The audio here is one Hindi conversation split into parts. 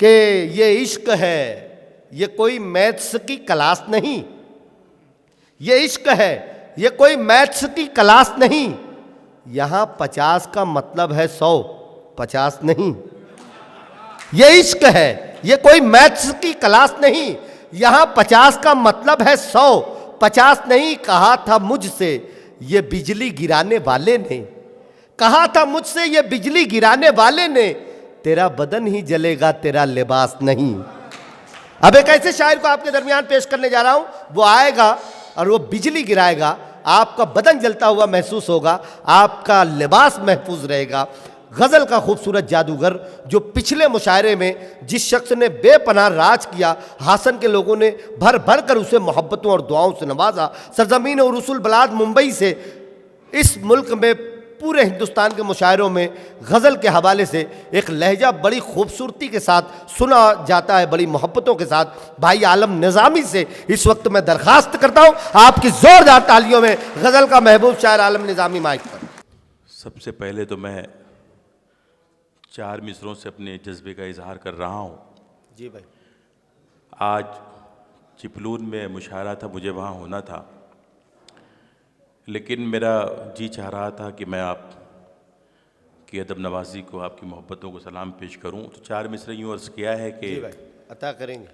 कि ये इश्क है, ये कोई मैथ्स की क्लास नहीं। ये इश्क है, ये कोई मैथ्स की क्लास नहीं। यहां 50 का मतलब है 100, 50 नहीं। ये इश्क है, ये कोई मैथ्स की क्लास नहीं। यहां 50 का मतलब है 100, 50 नहीं। कहा था मुझसे ये बिजली गिराने वाले ने, कहा था मुझसे ये बिजली गिराने वाले ने, तेरा बदन ही जलेगा तेरा लिबास नहीं। अब एक ऐसे शायर को आपके दरमियान पेश करने जा रहा हूं, वो आएगा और वो बिजली गिराएगा, आपका बदन जलता हुआ महसूस होगा, आपका लिबास महफूज रहेगा। गजल का खूबसूरत जादूगर जो पिछले मुशायरे में जिस शख्स ने बेपनाह राज किया, हासन के लोगों ने भर भर कर उसे मोहब्बतों और दुआओं से नवाजा। सरजमीन और रसूल बलाद मुंबई से इस मुल्क में पूरे हिंदुस्तान के मुशायरों में गज़ल के हवाले से एक लहजा बड़ी खूबसूरती के साथ सुना जाता है, बड़ी मोहब्बतों के साथ। भाई आलम निज़ामी से इस वक्त मैं दरख्वास्त करता हूँ आपकी ज़ोरदार तालियों में गज़ल का महबूब शायर आलम निज़ामी माइक पर। सबसे पहले तो मैं 4 मिसरों से अपने जज्बे का इजहार कर रहा हूँ। जी भाई। आज चिपलून में मुशायरा था, मुझे वहाँ होना था, लेकिन मेरा जी चाह रहा था कि मैं आप की अदब नवाजी को, आपकी मोहब्बतों को सलाम पेश करूं। तो 4 मिसरे यूँ अर्ज़ किया है कि जी भाई, अता करेंगे।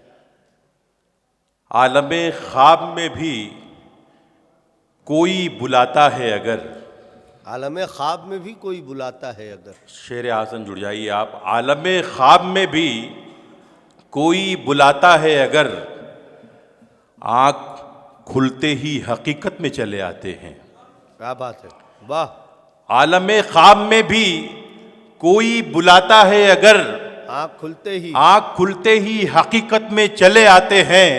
आलमे ख्वाब में भी कोई बुलाता है अगर, आलमे ख्वाब में भी कोई बुलाता है अगर। शेर हासन जुड़ जाइए आप। आलमे ख्वाब में भी कोई बुलाता है अगर, आँख खुलते ही हकीकत में चले आते हैं। क्या बात है, वाह। आलमे ख्वाब में भी कोई बुलाता है अगर, आँख खुलते ही हकीकत में चले आते हैं।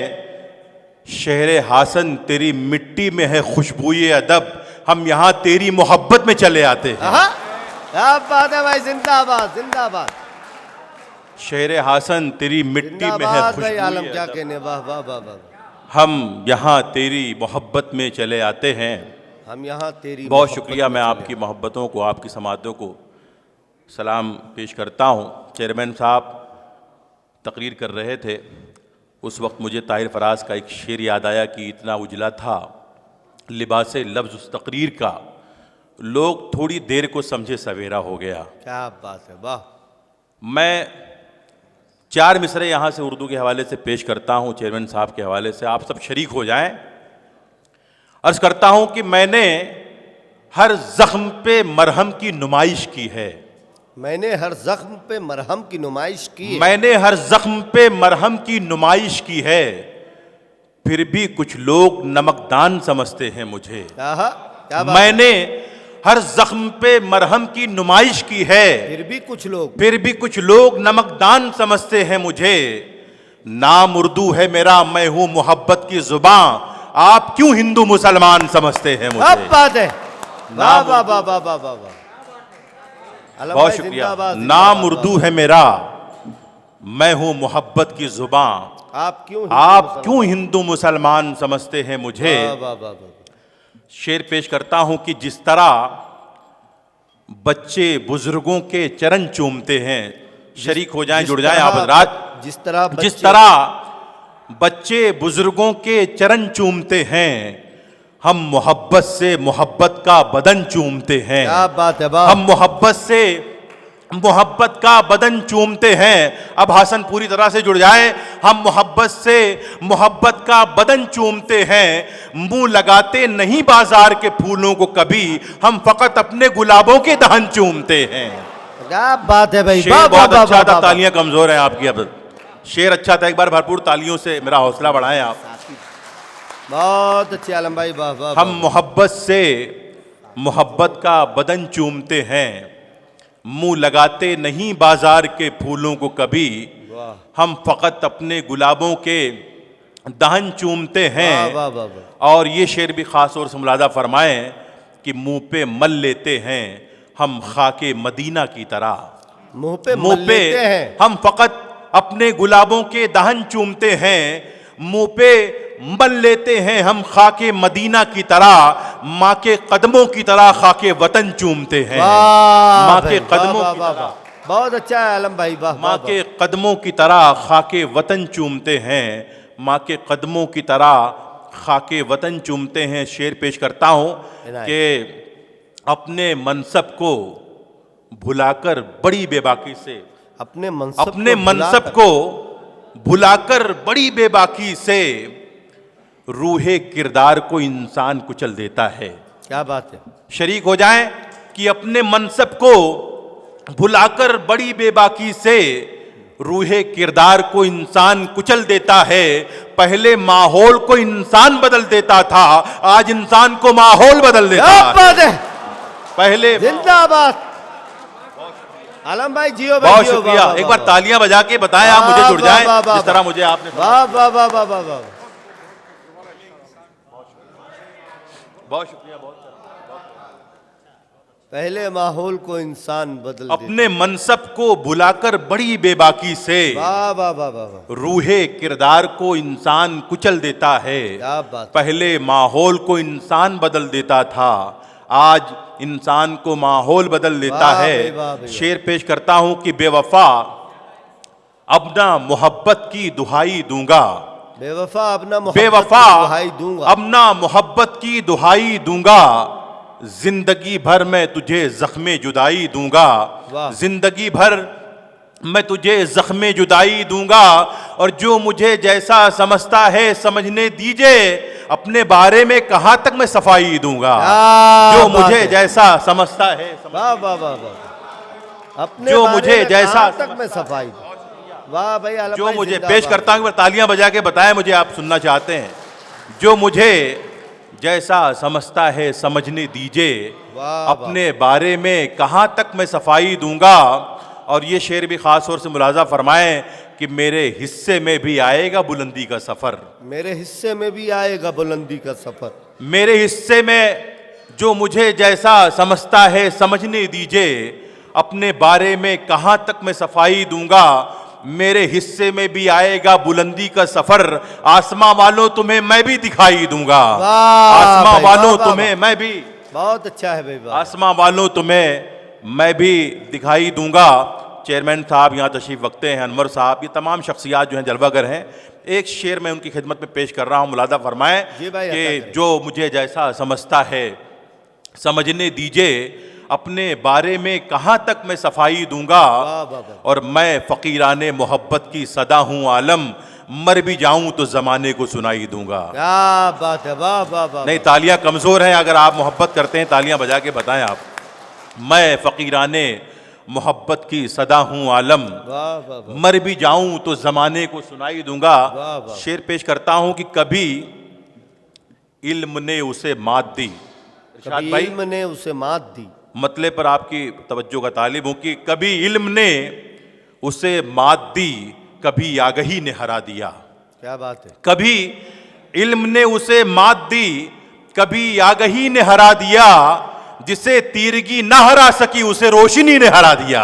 शहरे हासन तेरी मिट्टी में है खुशबूए अदब, हम यहाँ तेरी मोहब्बत में चले आते हैं। क्या बात है भाई, जिंदाबाद जिंदाबाद। शहरे हासन तेरी मिट्टी में है खुशबूए आलम, क्या अदब, कहने, वाह वाह वाह वाह। हम यहाँ तेरी मोहब्बत में चले आते हैं। हम यहाँ तेरी बहुत शुक्रिया। मैं आपकी मोहब्बतों को, आपकी समातों को सलाम पेश करता हूँ। चेयरमैन साहब तकरीर कर रहे थे, उस वक्त मुझे ताहिर फराज का एक शेर याद आया कि इतना उजला था लिबास लफ्ज़ उस तकरीर का, लोग थोड़ी देर को समझे सवेरा हो गया। क्या बात है, वाह। मैं 4 मिसरे यहाँ से उर्दू के हवाले से पेश करता हूँ, चेयरमैन साहब के हवाले से, आप सब शरीक हो जाएं। अर्ज़ करता हूँ कि मैंने हर ज़ख्म पे मरहम की नुमाइश की है। मैंने हर ज़ख्म पे मरहम की नुमाइश की है। मैंने हर ज़ख्म पे मरहम की नुमाइश की है, फिर भी कुछ लोग नमकदान समझते हैं मुझे। क्या बात मैंने हर जख्म पे मरहम की नुमाइश की है, फिर भी कुछ लोग नमकदान समझते हैं मुझे। नाम उर्दू है मेरा, मैं हूं मोहब्बत की जुबान, आप क्यों हिंदू मुसलमान समझते हैं मुझे। अब बात है, वाह वाह वाह वाह वाह वाह वाह। बहुत शुक्रिया। नाम उर्दू है मेरा, मैं हूं मोहब्बत की जुबान, आप क्यों हिंदू मुसलमान समझते हैं मुझे। शेर पेश करता हूं कि जिस तरह बच्चे बुजुर्गों के चरण चूमते हैं, शरीक हो जाएं, जुड़ जाएं आप हज़रात। जिस तरह बच्चे बुजुर्गों के चरण चूमते हैं, हम मोहब्बत से मोहब्बत का बदन चूमते हैं। क्या बात है, हम मोहब्बत से मोहब्बत का बदन चूमते हैं। अब हासन पूरी तरह से जुड़ जाए। हम मोहब्बत से मोहब्बत का बदन चूमते हैं, मुंह लगाते नहीं बाजार के फूलों को कभी, हम फकत अपने गुलाबों के दहन चूमते हैं। क्या बात है भाई, शेर बहुत अच्छा था, तालियां कमजोर हैं आपकी। अब शेर अच्छा था, एक बार भरपूर तालियों से मेरा हौसला बढ़ाएं आप। बहुत अच्छे आलम भाई, वाह वाह। हम मोहब्बत से मोहब्बत का बदन चूमते हैं, मुंह लगाते नहीं बाजार के फूलों को कभी, हम फकत अपने गुलाबों के दहन चूमते हैं। वाह वाह वाह। और ये शेर भी खास तौर से मुलाजा फरमाएं कि मुंह पे मल लेते हैं हम खाके मदीना की तरह, मुंह पे हम फकत अपने गुलाबों के दहन चूमते हैं, मुंह पे मल लेते हैं हम खाके मदीना की तरह, माँ के कदमों की तरह खाके वतन चूमते हैं। माँ के कदमों की तरह बहुत अच्छा है आलम भाई, वाह। माँ के कदमों की तरह खाके वतन चूमते हैं, माँ के कदमों की तरह खाके वतन चूमते हैं। शेर पेश करता हूँ कि अपने मनसब को भुलाकर बड़ी बेबाकी से, अपने मनसब को भुलाकर बड़ी बेबाकी से रूहे किरदार को इंसान कुचल देता है। क्या बात है, शरीक हो जाएं कि अपने मनसब को भुलाकर बड़ी बेबाकी से रूहे किरदार को इंसान कुचल देता है। पहले माहौल को इंसान बदल देता था, आज इंसान को माहौल बदल देता है। पहले जिंदाबाद आलम भाई, जियो भाई, बहुत शुक्रिया। एक बार तालियां बजा के बताएं आप, मुझे जुड़ जाएं जिस तरह मुझे आपने। वाह वाह वाह वाह वाह वाह, बहुत शुक्रिया। पहले माहौल को इंसान बदल अपने मनसब को भुलाकर बड़ी बेबाकी से वाह वाह वाह वाह रूहे किरदार को इंसान कुचल देता है। क्या बात। पहले माहौल को इंसान बदल देता था, आज इंसान को माहौल बदल देता है। शेर पेश करता हूं कि बेवफा अब ना मोहब्बत की दुहाई दूंगा, बेवफा अब ना मोहब्बत की दुहाई दूंगा, जिंदगी भर मैं तुझे जख्मे जुदाई दूंगा, जिंदगी भर मैं तुझे जख्मे जुदाई दूंगा। और जो मुझे जैसा समझता है समझने दीजिए, अपने बारे में कहां तक मैं सफाई दूंगा। जो मुझे जैसा समझता है, वाह वाह वाह वाह, अपने जो मुझे जैसा तक मैं सफाई। वाह भाई, जो मुझे पेश करता हूं, तालियां बजा के बताएं मुझे आप सुनना चाहते हैं। जो मुझे जैसा समझता है समझने दीजिए, अपने बारे में कहां तक मैं सफाई दूंगा। और ये शेर भी खास तौर से मुलाजा फरमाएं कि मेरे हिस्से में भी आएगा बुलंदी का सफर, मेरे हिस्से में भी आएगा बुलंदी का सफर, मेरे हिस्से में जो मुझे जैसा समझता है समझने दीजिए, अपने बारे में कहां तक मैं सफाई दूंगा। मेरे हिस्से में भी आएगा बुलंदी का सफर, आसमां वालों तुम्हें मैं भी दिखाई दूंगा, आसमां वालों तुम्हें मैं भी। बहुत अच्छा है भाई, आसमां वालों तुम्हें मैं भी दिखाई दूंगा। चेयरमैन साहब यहाँ तशरीफ रखते हैं, अनवर साहब, ये तमाम शख्सियात जो हैं जलवागर हैं। एक शेर मैं उनकी खिदमत में पेश कर रहा हूँ, मुलादा फरमाएं कि जो मुझे जैसा समझता है समझने दीजिए, अपने बारे में कहां तक मैं सफाई दूंगा। और मैं फकीराने मोहब्बत की सदा हूं आलम, मर भी जाऊं तो जमाने को सुनाई दूंगा। क्या बात है, वाह वाह वाह। नहीं, तालियां कमजोर हैं, अगर आप मोहब्बत करते हैं तालियां बजा के बताएं आप। मैं फकीराने मोहब्बत की सदा हूं आलम, मर भी जाऊं तो जमाने को सुनाई दूंगा। शेर पेश करता हूं कि कभी इल्म ने उसे मात दी, इल्म ने उसे मात दी, मतले पर आपकी तवज्जो का तालिब हूं कि कभी इल्म ने उसे मात दी, कभी आगही ने हरा दिया। क्या बात है, कभी इल्म ने उसे मात दी, कभी आगही ने हरा दिया, जिसे तीरगी न हरा सकी उसे रोशनी ने हरा दिया।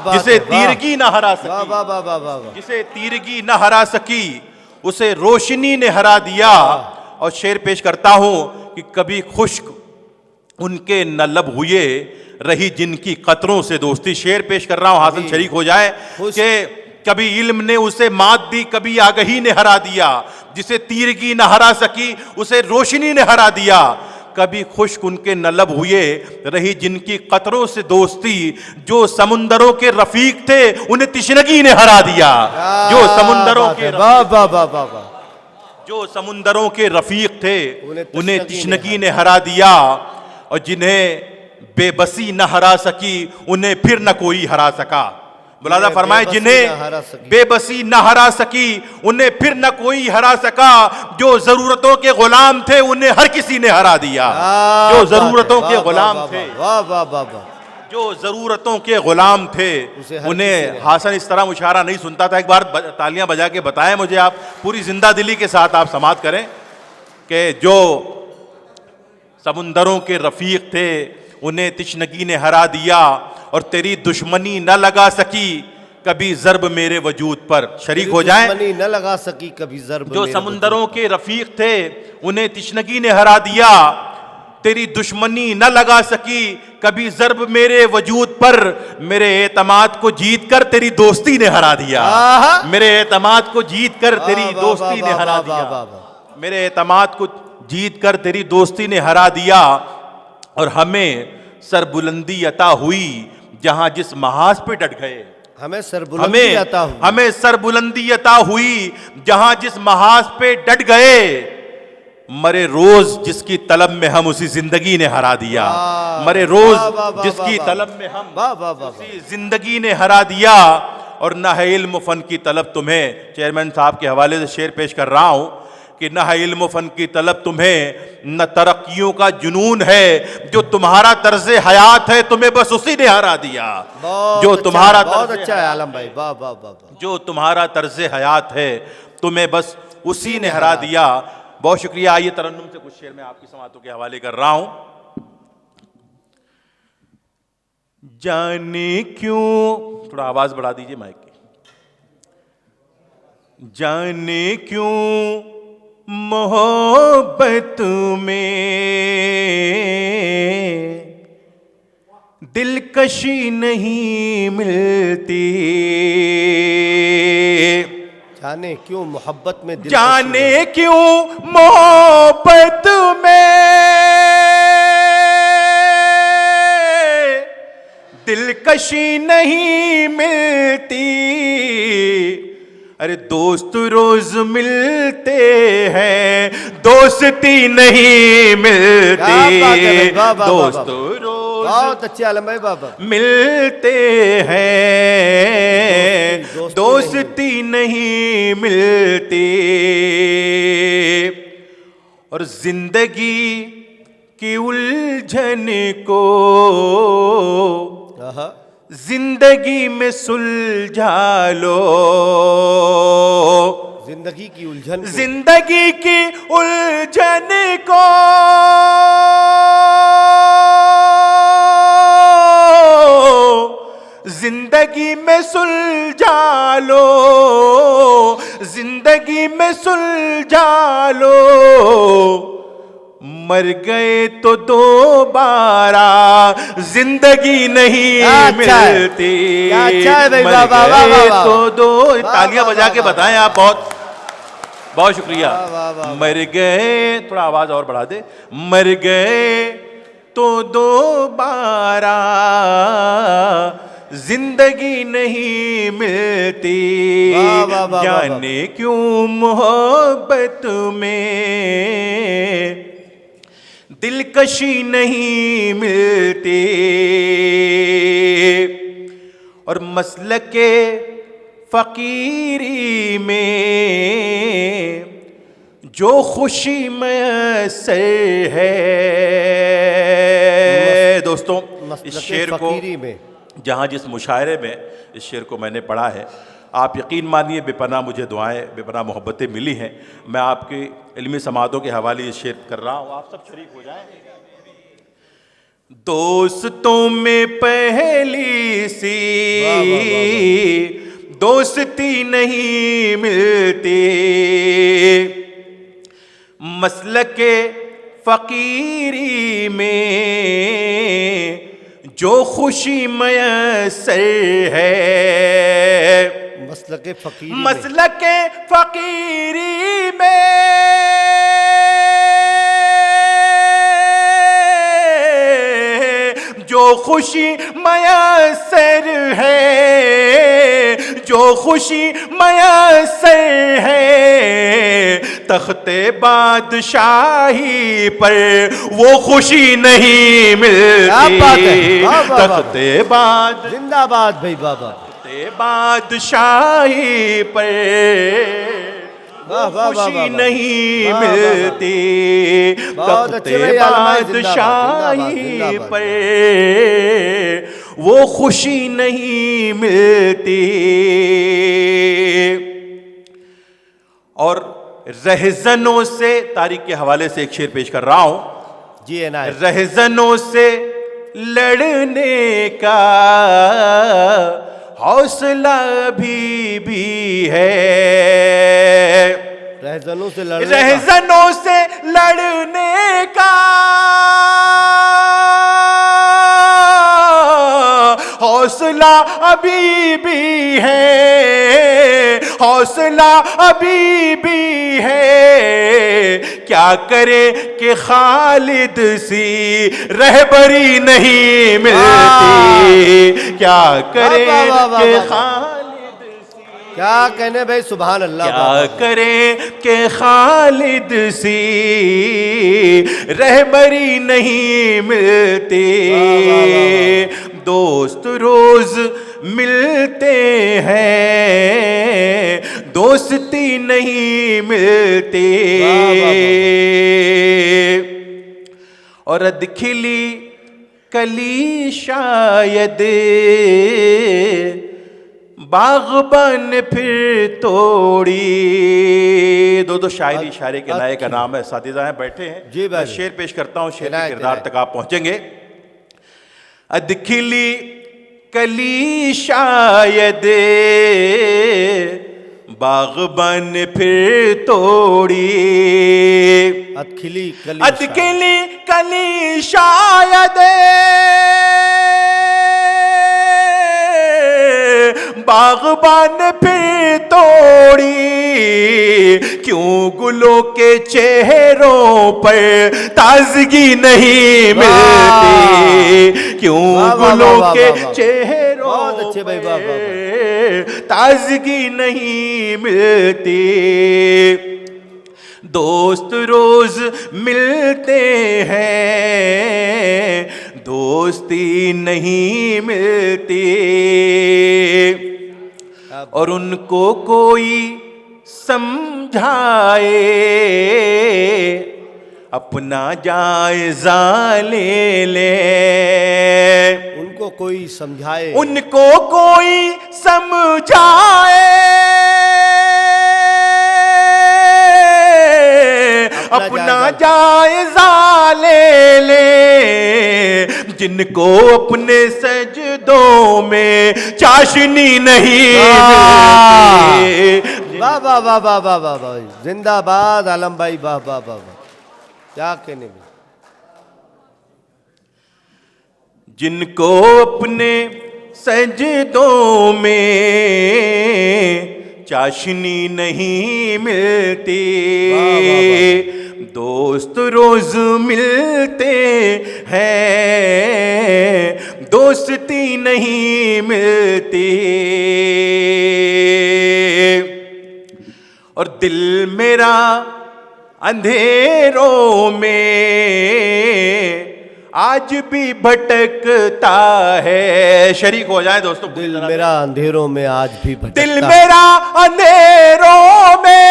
जिसे तीरगी न हरा सकी, जिसे तीरगी न हरा सकी उसे रोशनी ने हरा दिया। और शेर पेश करता हूं कि कभी खुश्क उनके न लब हुए, रही जिनकी कतरों से दोस्ती। शेर पेश कर रहा हूं, हासिल शरीक हो जाए कि कभी इल्म ने उसे मात दी, कभी आगही ने हरा दिया, जिसे तीरगी न हरा सकी उसे रोशनी ने हरा दिया। कभी खुश्क उनके न लब हुए, रही जिनकी कतरों से दोस्ती, जो समुंदरों के रफीक थे उन्हें तिश्नगी ने हरा दिया। जो समुंदरों के जो समुंदरों के रफीक थे उन्हें तिश्नगी ने हरा दिया। और जिन्हें बेबसी न हरा सकी उन्हें फिर न कोई हरा सका। मुलाजा फरमाए, जिन्हें बेबसी न हरा सकी उन्हें फिर न कोई हरा सका। जो जरूरतों के गुलाम थे उन्हें हर किसी ने हरा दिया। जो जरूरतों के गुलाम थे, जो जरूरतों के गुलाम थे उन्हें हासन इस तरह मुशारा नहीं सुनता था। एक बार तालियां बजा के बताएं मुझे आप, पूरी जिंदा दिली के साथ आप समाअत करें कि जो समुंदरों के रफीक थे उन्हें तिश्नगी ने हरा दिया। और तेरी दुश्मनी न लगा सकी कभी ज़र्ब मेरे वजूद पर। शरीक हो जाएं, दुश्मनी न लगा सकी कभी ज़र्ब। जो समुंदरों के रफीक थे उन्हें तिश्नगी ने हरा दिया। तेरी दुश्मनी न लगा सकी कभी ज़र्ब मेरे वजूद पर, मेरे एतमाद को जीत कर तेरी दोस्ती ने हरा दिया। मेरे एतमाद को जीत कर तेरी दोस्ती ने हरा दिया। मेरे एतमाद को जीत कर तेरी दोस्ती ने हरा दिया। और हमें सरबुलंदी अता हुई जहां जिस महाज पे डट गए। हमें सरबुलंदी अता हुई, हमें सरबुलंदी अता हुई जहां जिस महाज पे डट गए। मरे रोज जिसकी तलब में हम उसी जिंदगी ने हरा दिया। मरे रोज जिसकी तलब में हम उसी जिंदगी ने हरा दिया। और न है इल्म फन की तलब तुम्हें, चेयरमैन साहब के हवाले से शेर पेश कर रहा हूं कि न है इल्म फन की तलब तुम्हें, न तरक्कियों का जुनून है। जो तुम्हारा तर्ज़े हयात है तुम्हें बस उसी ने हरा दिया। जो तुम्हारा बहुत अच्छा है आलम भाई, वाह वाह वाह। जो तुम्हारा तर्ज़े हयात है तुम्हें बस उसी ने हरा दिया। बहुत शुक्रिया। आइए तरन्नुम से कुछ शेर मैं आपकी समातों के हवाले कर रहा हूं। जाने क्यों, थोड़ा आवाज बढ़ा दीजिए माइक की। जाने क्यों मोहब्बत में दिलकशी नहीं मिलती। जाने क्यों मोहब्बत में, जाने क्यों मोहब्बत में दिलकशी नहीं मिलती। अरे दोस्त रोज मिलते हैं, दोस्ती नहीं मिलती। दोस्त रोज बहुत अच्छे आलम भाई बाबा मिलते हैं, दोस्ती नहीं मिलती। और जिंदगी की उलझन को जिंदगी में सुलझा लो। जिंदगी की उलझन, जिंदगी की उलझन को जिंदगी में सुलझा लो। जिंदगी में सुलझा लो। मर गए तो दोबारा जिंदगी नहीं मिलती। मर गए तो दो, तालियां बजा के बताएं आप। बहुत बहुत शुक्रिया। मर गए, थोड़ा आवाज और बढ़ा दे। मर गए तो दोबारा जिंदगी नहीं मिलती। जाने क्यों मोहब्बत में दिलकशी नहीं मिलती। और मसलके फकीरी में जो खुशी मैसर है। दोस्तों, इस शेर को जहाँ जिस मुशायरे में इस शेर को मैंने पढ़ा है, आप यकीन मानिए बेपनाह मुझे दुआएं, बेपनाह मोहब्बतें मिली हैं। मैं आपके इल्मी समातों के हवाले ये शेर कर रहा हूँ, आप सब शरीक हो जाएं। दोस्तों में पहली सी दोस्ती नहीं मिलती। मसलके फकीरी में जो खुशी मैसर है। मसलके फकीरी, मसलके फकीरी में जो खुशी मैसर है। जो खुशी मैसर है। तख्ते बादशाही पर वो खुशी नहीं मिलती। तख्ते बाद, जिंदाबाद भाई बाबा। तख्ते बादशाही पर खुशी नहीं मिलती। तख्ते बादशाही पर वो खुशी नहीं मिलती। और रहजनों से, तारीख के हवाले से एक शेर पेश कर रहा हूं जी। रहजनों से लड़ने का हौसला भी है। रहजनों से लड़ने का अभी भी है, हौसला अभी भी है। क्या करे कि खालिद सी रहबरी नहीं मिलती, क्या करे कि खालिद, क्या कहने भाई, सुभान अल्लाह। क्या करे कि खालिद सी रहबरी नहीं मिलती। दोस्त रोज मिलते हैं, दोस्ती नहीं मिलती। और अदखिली कली शायद बागबान फिर तोड़ी। दो शायरी शायरी के लायक का नाम है, साथीजा हैं बैठे हैं जी भाई। मैं शेर पेश करता हूँ, शेर के किरदार तक आप पहुंचेंगे। अदखिली कली शायद बागबान फिर तोड़ी। अदखिली कली शायद बागबान फिर तोड़ी। क्यों गुलों के चेहरों पर ताजगी नहीं मिलती, क्यों गुलों के चेहरों पर ताजगी नहीं मिलती। दोस्त रोज मिलते हैं, दोस्ती नहीं मिलती। और उनको कोई समझाए, अपना जायजा ले ले। उनको कोई समझाए, उनको कोई समझाए, अपना जायजा ले ले। जिनको अपने सजदों में चाशनी नहीं मिलती। वाह वाह वाह वाह वाह वाह वाह, जिंदाबाद आलम भाई, वाह वाह वाह वाह, क्या कहने में। जिनको अपने सजदों में चाशनी नहीं मिलती। दोस्त रोज मिलते हैं, दोस्ती नहीं मिलती। और दिल मेरा अंधेरों में आज भी भटकता है। शरीक हो जाए दोस्तों। दिल मेरा अंधेरों में आज भी भटकता, दिल मेरा अंधेरों में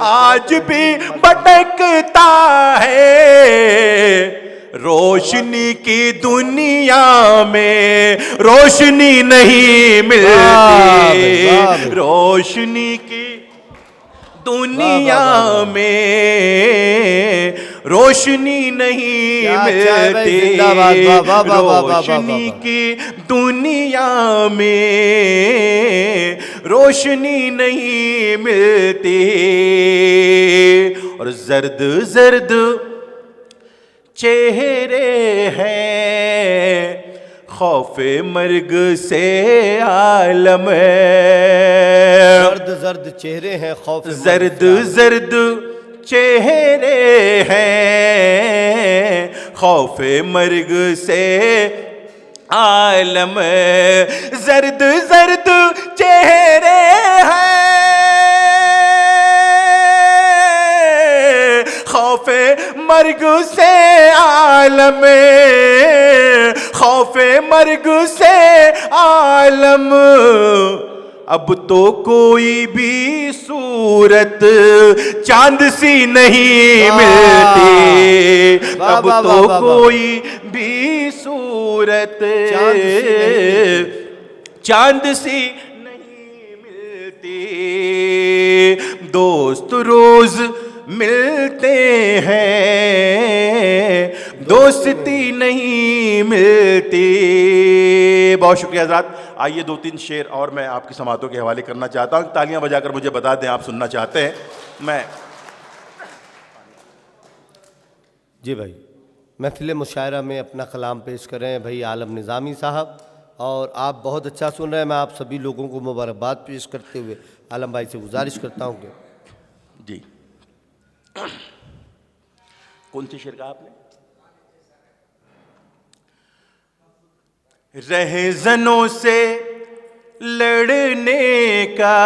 आज भी भटकता है। रोशनी की दुनिया में रोशनी नहीं मिलती, रोशनी की दुनिया में रोशनी नहीं मिलती। रोशनी की दुनिया में रोशनी नहीं मिलती। और जर्द जर्द चेहरे हैं, खौफे मर्ग से आलम है। जर्द जर्द चेहरे हैं, खौफ जर्द जर्द चेहरे हैं, खौफे मर्ग से आलम है। जर्द जर्द चेहरे हैं, खौफे मर्ग से आलम, खौफे मर्ग से आलम। अब तो कोई भी सूरत चांद सी नहीं मिलती। अब तो कोई भी सूरत चांद सी नहीं मिलती। दोस्त रोज मिलते हैं, दोस्ती नहीं मिलती। बहुत शुक्रिया हज़रात। आइए दो तीन शेर और मैं आपकी समातों के हवाले करना चाहता हूँ। तालियां बजाकर मुझे बता दें आप सुनना चाहते हैं। जी भाई, महफिल मुशायरा में अपना कलाम पेश कर रहे हैं भाई आलम निज़ामी साहब, और आप बहुत अच्छा सुन रहे हैं। मैं आप सभी लोगों को मुबारकबाद पेश करते हुए आलम भाई से गुजारिश करता हूँ कि जी कौन सी शेर कहा आपने? रहज़नों से लड़ने का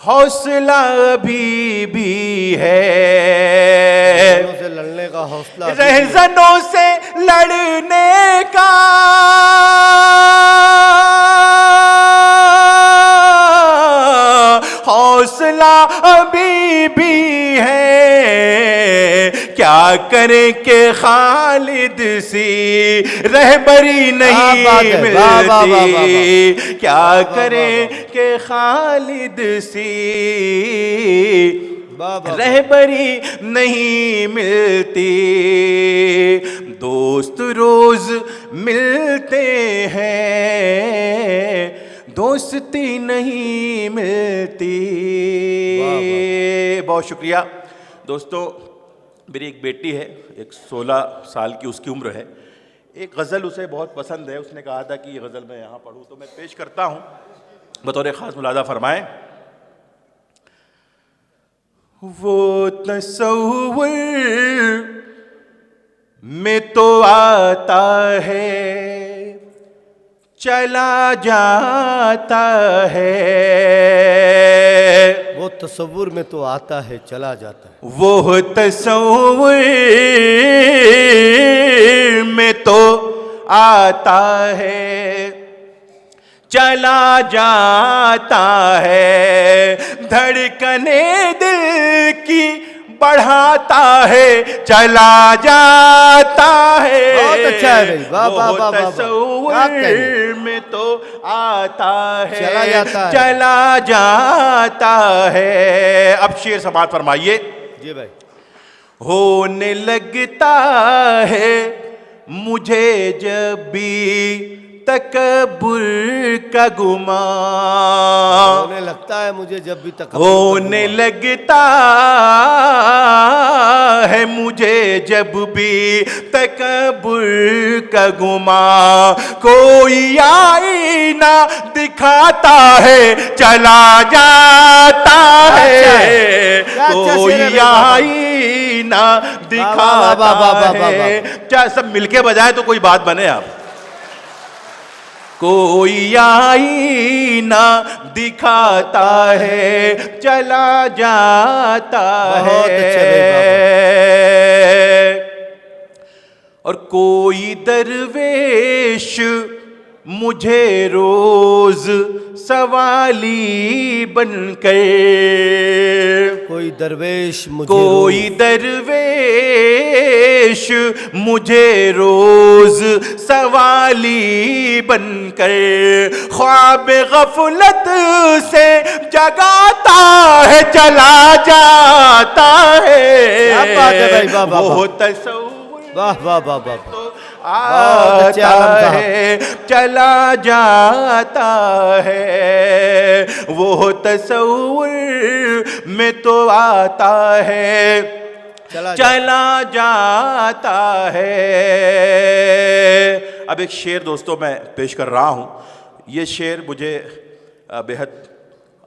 हौसला अभी भी है, से लड़ने का हौसला, रहज़नों से लड़ने का हौसला अभी भी है। क्या करें कि खालिद सी रहबरी नहीं मिलती, क्या करें कि खालिद सी रहबरी नहीं मिलती। दोस्त रोज मिलते हैं, दोस्ती नहीं मिलती। बहुत शुक्रिया दोस्तों। मेरी एक बेटी है, एक 16 साल की उसकी उम्र है। एक गज़ल उसे बहुत पसंद है, उसने कहा था कि ये गज़ल मैं यहाँ पढ़ूँ, तो मैं पेश करता हूँ, बतौर ख़ास मुलाज़ा फरमाएं। वो तसव्वुर में तो आता है, चला जाता है। वो तसव्वुर में तो आता है, चला जाता है। वो तसव्वुर में तो आता है, चला जाता है। धड़कने दिल की बढ़ाता है, चला जाता है। बहुत अच्छा है भाई, वाह वाह वाह वाह। तसव्वुर में तो आता है, चला जाता है, चला जाता है। अब शेर समाअत फरमाइए। जी भाई। होने लगता है मुझे जब भी तकब्बुर का गुमान, होने लगता है मुझे जब भी तकब्बुर, होने लगता है मुझे जब भी तकब्बुर का गुमान। कोई आईना दिखाता है, चला जाता है। कोई आईना दिखाता है। क्या सब मिलके बजाए तो कोई बात बने आप। कोई आईना दिखाता है, चला जाता है। और कोई दरवेश मुझे रोज सवाली बनकर, कोई दरवेश मुझे, कोई दरवेश मुझे रोज सवाली बनकर ख्वाब गफलत से जगाता है, चला जाता है। वो तसव्वुर, वाह वाह वाह वाह, आता है, चला जाता है। वो तसव्वुर में तो आता है, चला जाता है। अब एक शेर दोस्तों मैं पेश कर रहा हूँ। ये शेर मुझे बेहद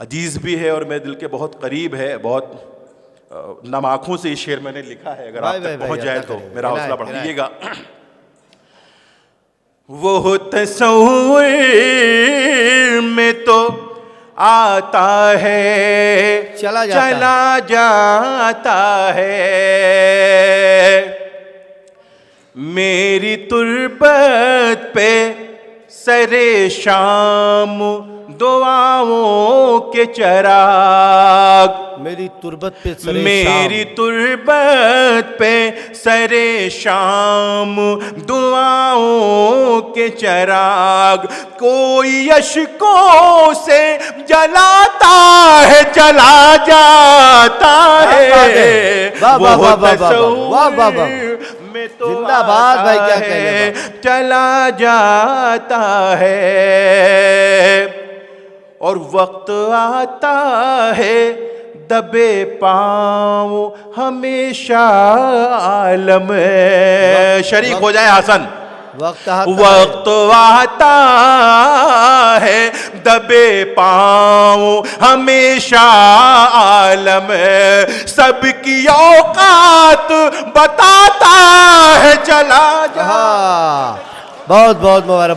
अजीज़ भी है और मेरे दिल के बहुत करीब है। बहुत नम आँखों से ये शेर मैंने लिखा है। अगर आप तक पहुँच जाए तो मेरा हौसला बढ़ाइएगा। वो तसव्वुर में तो आता है, चला जाता है। मेरी तुरबत पे सरे शाम दुआओं के चराग, मेरी तुरबत पे सरे मेरी तुरबत पे सरे शाम दुआओं के चराग। कोई अश्कों से जलाता है, चला जाता है। वो तसव्वुर में तो जिंदाबाद भाई, क्या कहने, चला जाता है। और वक्त आता है दबे पाँव हमेशा आलम शरीक हो जाए हसन। वक्त आता है दबे पाँव हमेशा आलम, सबकी औकात बताता है चला जा। बहुत बहुत मुबारक।